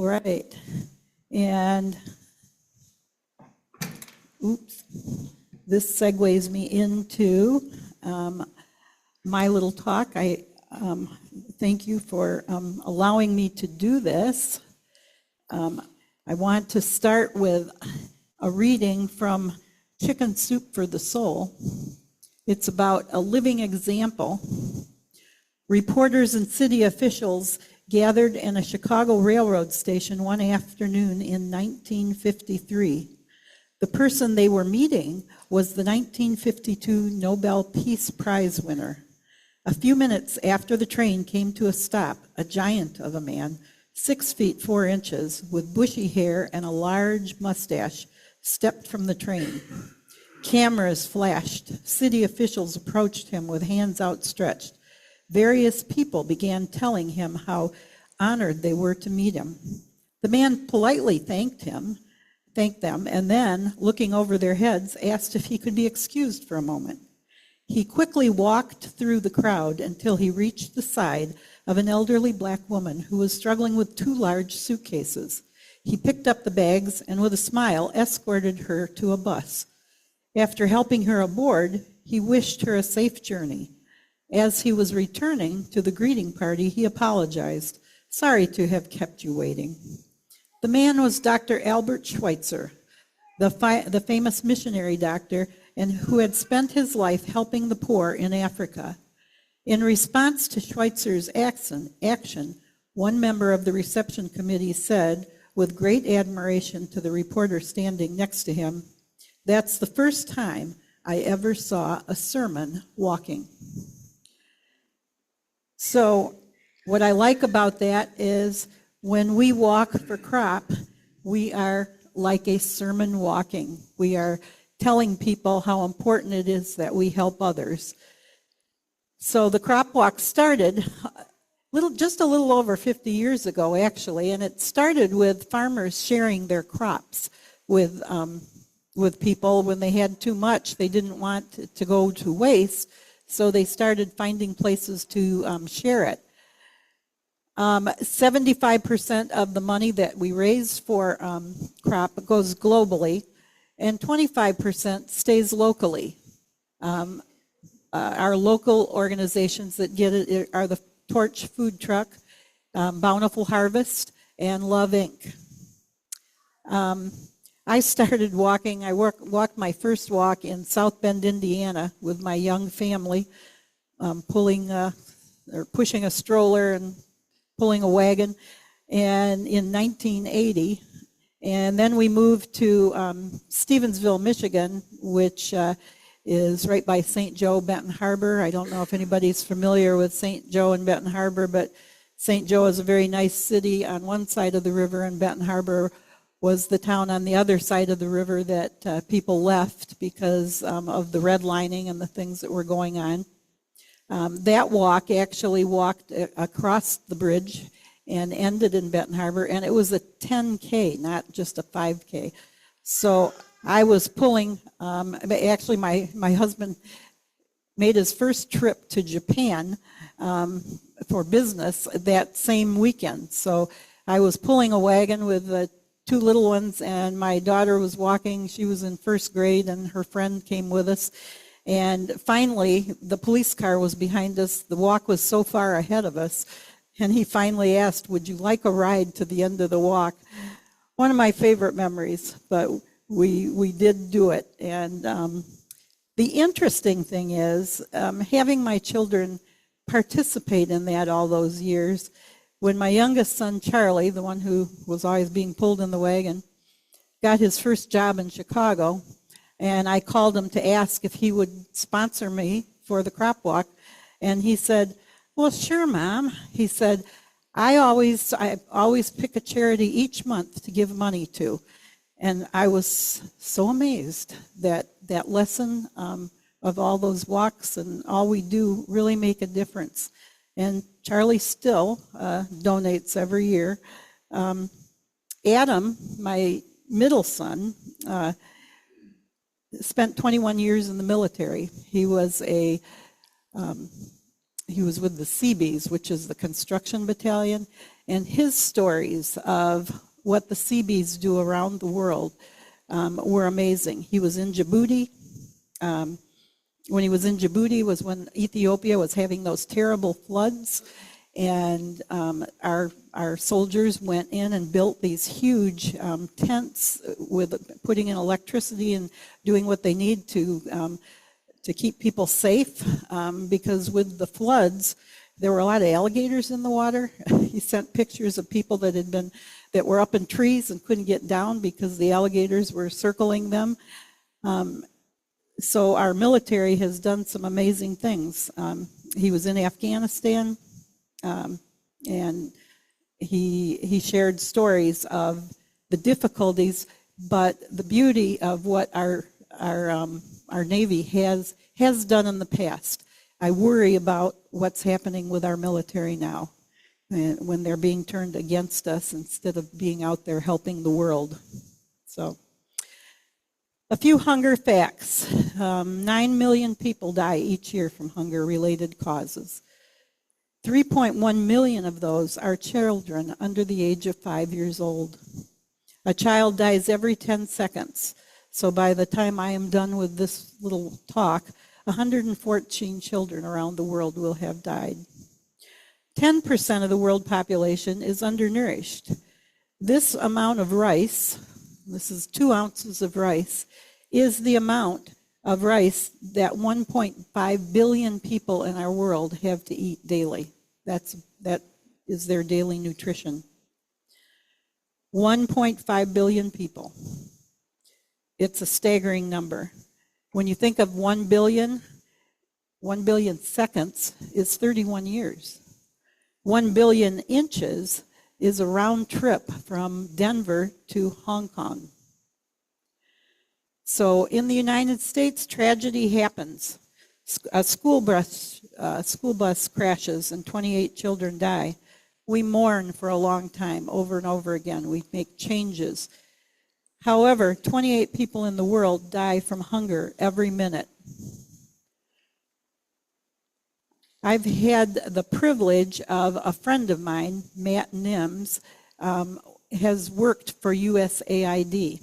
right. And, oops, this segues me into my little talk. I thank you for allowing me to do this. I want to start with a reading from Chicken Soup for the Soul. It's about a living example. Reporters and city officials gathered in a Chicago railroad station one afternoon in 1953. The person they were meeting was the 1952 Nobel Peace Prize winner. A few minutes after the train came to a stop, a giant of a man, 6 feet 4 inches, with bushy hair and a large mustache, stepped from the train. Cameras flashed. City officials approached him with hands outstretched. Various people began telling him how honored they were to meet him. The man politely thanked them, and then, looking over their heads, asked if he could be excused for a moment. He quickly walked through the crowd until he reached the side of an elderly black woman who was struggling with 2 large suitcases. He picked up the bags and, with a smile, escorted her to a bus. After helping her aboard, he wished her a safe journey. As he was returning to the greeting party, he apologized. Sorry to have kept you waiting. The man was Dr. Albert Schweitzer, the famous missionary doctor and who had spent his life helping the poor in Africa. In response to Schweitzer's action, one member of the reception committee said, with great admiration to the reporter standing next to him, "That's the first time I ever saw a sermon walking." So what I like about that is when we walk for CROP, we are like a sermon walking. We are telling people how important it is that we help others. So the CROP Walk started just a little over 50 years ago, actually, and it started with farmers sharing their crops with people. When they had too much, they didn't want it to go to waste, so they started finding places to share it. 75% of the money that we raise for CROP goes globally, and 25% stays locally. Our local organizations that get it are the Torch Food Truck, Bountiful Harvest, and Love Inc. I started walking. I walked my first walk in South Bend, Indiana, with my young family, pushing a stroller and pulling a wagon, and in 1980. And then we moved to Stevensville, Michigan, which is right by St. Joe, Benton Harbor. I don't know if anybody's familiar with St. Joe and Benton Harbor, but St. Joe is a very nice city on one side of the river, and Benton Harbor was the town on the other side of the river that people left because of the redlining and the things that were going on. That walk actually walked across the bridge and ended in Benton Harbor, and it was a 10K, not just a 5K. So I was pulling, actually my husband made his first trip to Japan for business that same weekend. So I was pulling a wagon with 2 little ones, and my daughter was walking. She was in 1st grade, and her friend came with us. And finally, the police car was behind us. The walk was so far ahead of us. And he finally asked, "Would you like a ride to the end of the walk?" One of my favorite memories, but we did do it. And the interesting thing is, having my children participate in that all those years, when my youngest son, Charlie, the one who was always being pulled in the wagon, got his first job in Chicago, and I called him to ask if he would sponsor me for the CROP Walk, and he said, "Well, sure, Mom." He said, I always pick a charity each month to give money to. And I was so amazed that that lesson of all those walks and all we do really make a difference. And Charlie still donates every year. Adam, my middle son, spent 21 years in the military. He was with the Seabees, which is the construction battalion, And his stories of what the CBs do around the world were amazing. He was in Djibouti. When he was in Djibouti was when Ethiopia was having those terrible floods, and our soldiers went in and built these huge tents with putting in electricity and doing what they need to keep people safe, because with the floods, there were a lot of alligators in the water. He sent pictures of people that were up in trees and couldn't get down because the alligators were circling them. So our military has done some amazing things. He was in Afghanistan, and he shared stories of the difficulties, but the beauty of what our Navy has done in the past. I worry about what's happening with our military now, when they're being turned against us instead of being out there helping the world. So, a few hunger facts. 9 million people die each year from hunger-related causes. 3.1 million of those are children under the age of 5 years old. A child dies every 10 seconds. So by the time I am done with this little talk, 114 children around the world will have died. 10% of the world population is undernourished. This amount of rice, this is 2 ounces of rice, is the amount of rice that 1.5 billion people in our world have to eat daily. That is their daily nutrition. 1.5 billion people. It's a staggering number. When you think of 1 billion seconds is 31 years. 1 billion inches is a round trip from Denver to Hong Kong. So in the United States, tragedy happens. A school bus crashes and 28 children die. We mourn for a long time, over and over again. We make changes. However, 28 people in the world die from hunger every minute. I've had the privilege of a friend of mine, Matt Nims, has worked for USAID.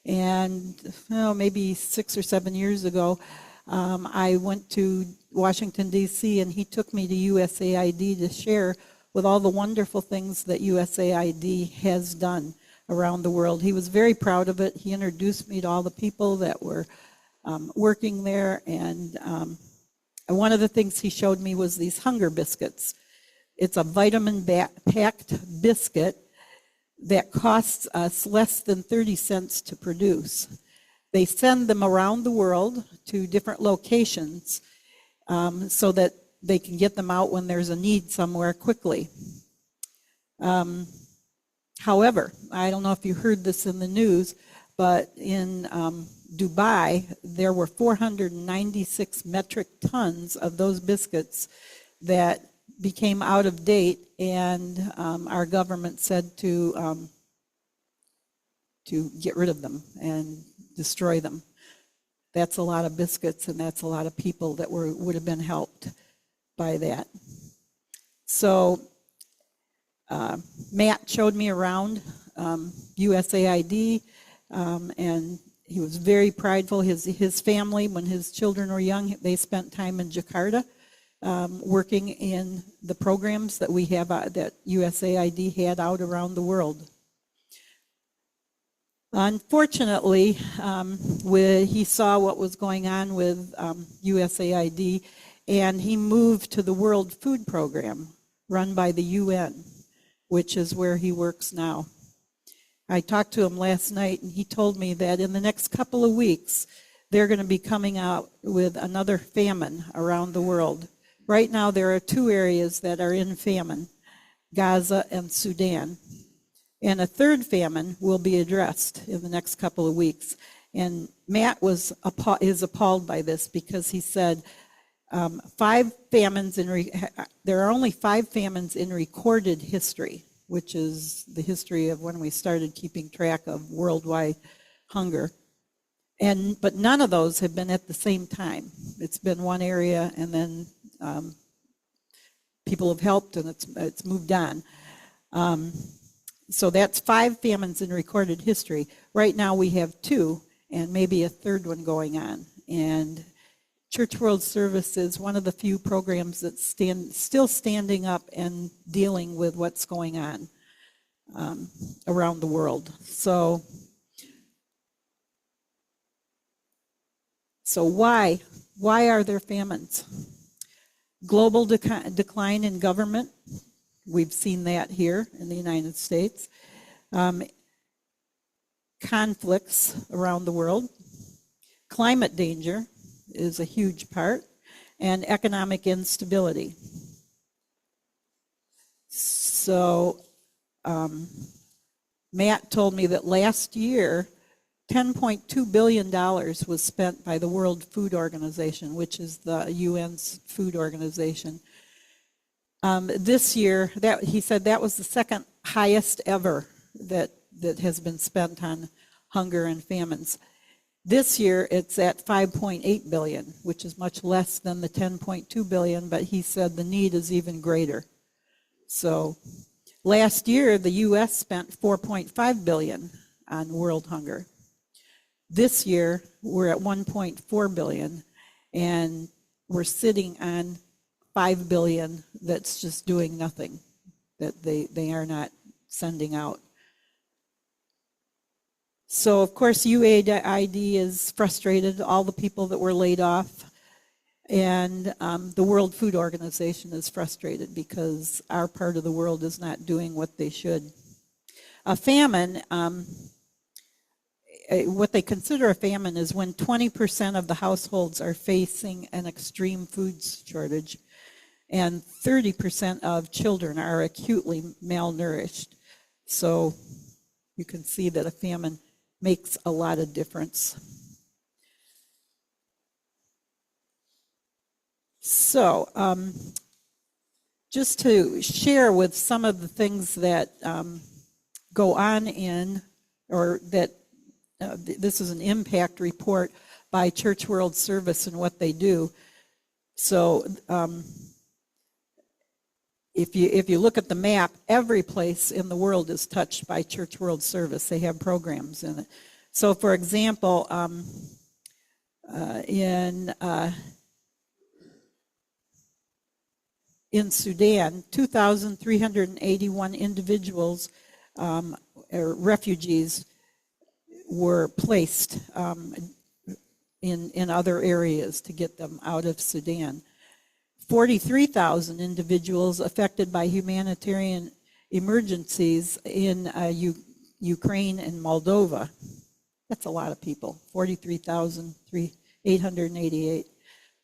And maybe 6 or 7 years ago, I went to Washington, D.C., and he took me to USAID to share with all the wonderful things that USAID has done around the world. He was very proud of it. He introduced me to all the people that were working there, and one of the things he showed me was these hunger biscuits. It's a vitamin-packed biscuit that costs us less than 30 cents to produce. They send them around the world to different locations so that they can get them out when there's a need somewhere quickly. However, I don't know if you heard this in the news, but in Dubai, there were 496 metric tons of those biscuits that became out of date, and our government said to get rid of them and destroy them. That's a lot of biscuits, and that's a lot of people that would have been helped by that. So Matt showed me around USAID, and he was very prideful. His family, when his children were young, they spent time in Jakarta working in the programs that we have that USAID had out around the world. Unfortunately, he saw what was going on with USAID, and he moved to the World Food Program run by the UN, which is where he works now. I talked to him last night, and he told me that in the next couple of weeks, they're going to be coming out with another famine around the world. Right now, there are 2 areas that are in famine, Gaza and Sudan. And a third famine will be addressed in the next couple of weeks. And Matt is appalled by this because he said there are only 5 famines in recorded history, which is the history of when we started keeping track of worldwide hunger. But none of those have been at the same time. It's been one area, and then people have helped, and it's moved on. So that's 5 famines in recorded history. Right now we have 2, and maybe a third one going on. And Church World Service is one of the few programs that's still standing up and dealing with what's going on around the world. So why are there famines? Global decline in government. We've seen that here in the United States. Conflicts around the world. Climate danger is a huge part, and economic instability. So Matt told me that last year, $10.2 billion was spent by the World Food Organization, which is the UN's food organization. This year, he said that was the second highest ever that has been spent on hunger and famines. This year, it's at $5.8 billion, which is much less than the $10.2 billion, but he said the need is even greater. So last year, the U.S. spent $4.5 billion on world hunger. This year, we're at $1.4 billion, and we're sitting on $5 billion that's just doing nothing, that they are not sending out. So, of course, UAID is frustrated, all the people that were laid off, and the World Food Organization is frustrated because our part of the world is not doing what they should. A famine, what they consider a famine is when 20% of the households are facing an extreme food shortage, and 30% of children are acutely malnourished. So you can see that a famine makes a lot of difference. So just to share with some of the things that go on in, or that this is an impact report by Church World Service and what they do. So if you look at the map, every place in the world is touched by Church World Service. They have programs in it. So, for example, in Sudan, 2,381 individuals or refugees were placed in other areas to get them out of Sudan. 43,000 individuals affected by humanitarian emergencies in Ukraine and Moldova. That's a lot of people, 43,888.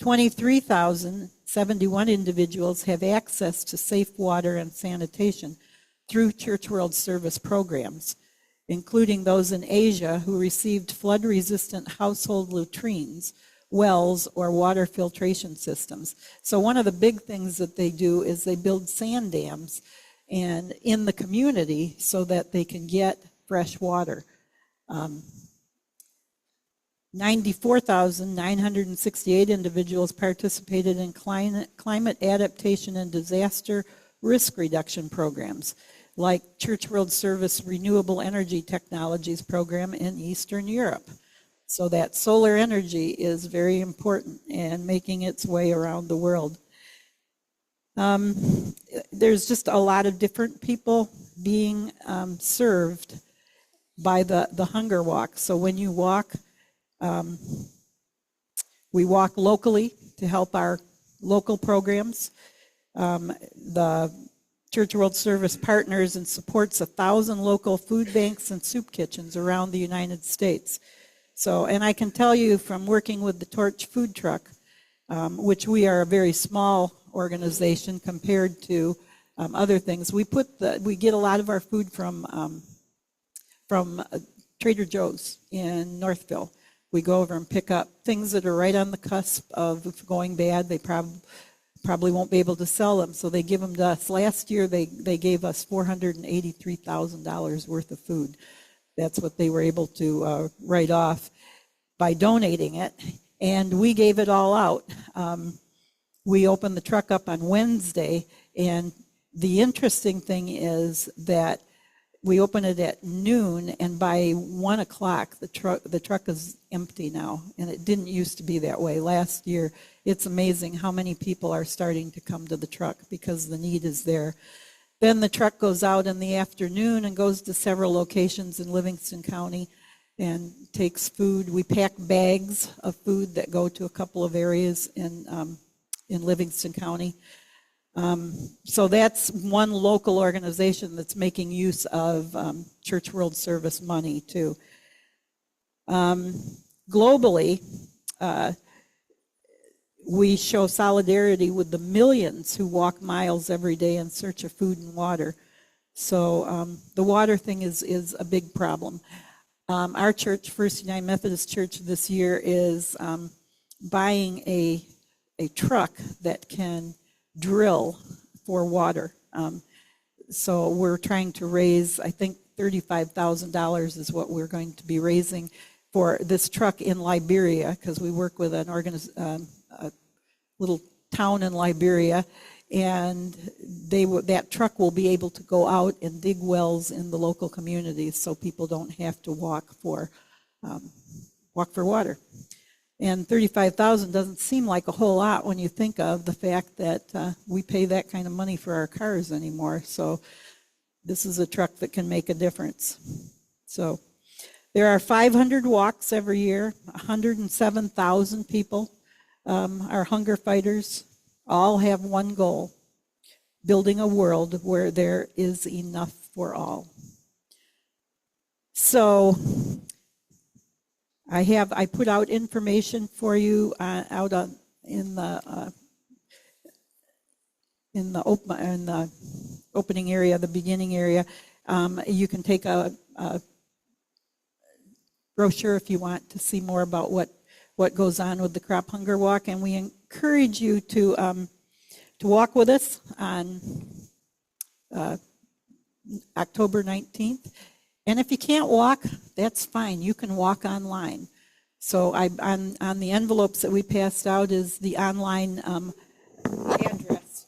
23,071 individuals have access to safe water and sanitation through Church World Service programs, including those in Asia who received flood-resistant household latrines, wells, or water filtration systems. So one of the big things that they do is they build sand dams and in the community so that they can get fresh water. 94,968 individuals participated in climate adaptation and disaster risk reduction programs, like Church World Service Renewable Energy Technologies program in Eastern Europe. So that solar energy is very important and making its way around the world. There's just a lot of different people being served by the hunger walk. So when you walk, we walk locally to help our local programs. The Church World Service partners and supports 1,000 local food banks and soup kitchens around the United States. So, and I can tell you from working with the Torch food truck, which we are a very small organization compared to other things. We get a lot of our food from Trader Joe's in Northville. We go over and pick up things that are right on the cusp of going bad. They probably won't be able to sell them, so they give them to us. Last year, they gave us $483,000 worth of food. That's what they were able to write off by donating it, and we gave it all out. We opened the truck up on Wednesday, and The interesting thing is that we open it at noon, and by 1 o'clock, the truck is empty now, and it didn't used to be that way. Last year, it's amazing how many people are starting to come to the truck because the need is there. Then the truck goes out in the afternoon and goes to several locations in Livingston County and takes food. We pack bags of food that go to a couple of areas in Livingston County. So that's one local organization that's making use of Church World Service money too. Globally, we show solidarity with the millions who walk miles every day in search of food and water. So the water thing is a big problem. Our church, First United Methodist Church, this year is buying a truck that can drill for water. So we're trying to raise, I think $35,000 is what we're going to be raising for this truck in Liberia, because we work with a little town in Liberia, and that truck will be able to go out and dig wells in the local communities so people don't have to walk for water. And $35,000 doesn't seem like a whole lot when you think of the fact that we pay that kind of money for our cars anymore. So this is a truck that can make a difference. So there are 500 walks every year. 107,000 people are hunger fighters. All have one goal: building a world where there is enough for all. So I put out information for you out in the opening area, the beginning area. You can take a brochure if you want to see more about what goes on with the Crop Hunger Walk, and we encourage you to walk with us on October 19th. And if you can't walk, that's fine. You can walk online. So on the envelopes that we passed out is the online address.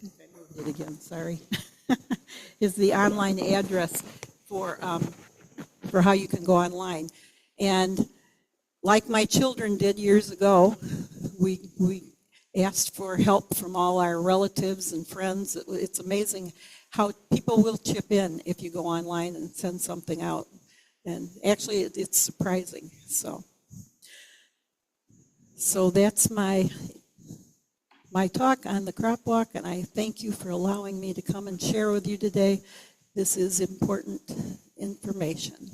I moved it again, sorry. Is the online address for how you can go online. And like my children did years ago, we asked for help from all our relatives and friends. It's amazing how people will chip in if you go online and send something out. And actually, it's surprising. So that's my talk on the crop walk, and I thank you for allowing me to come and share with you today. This is important information.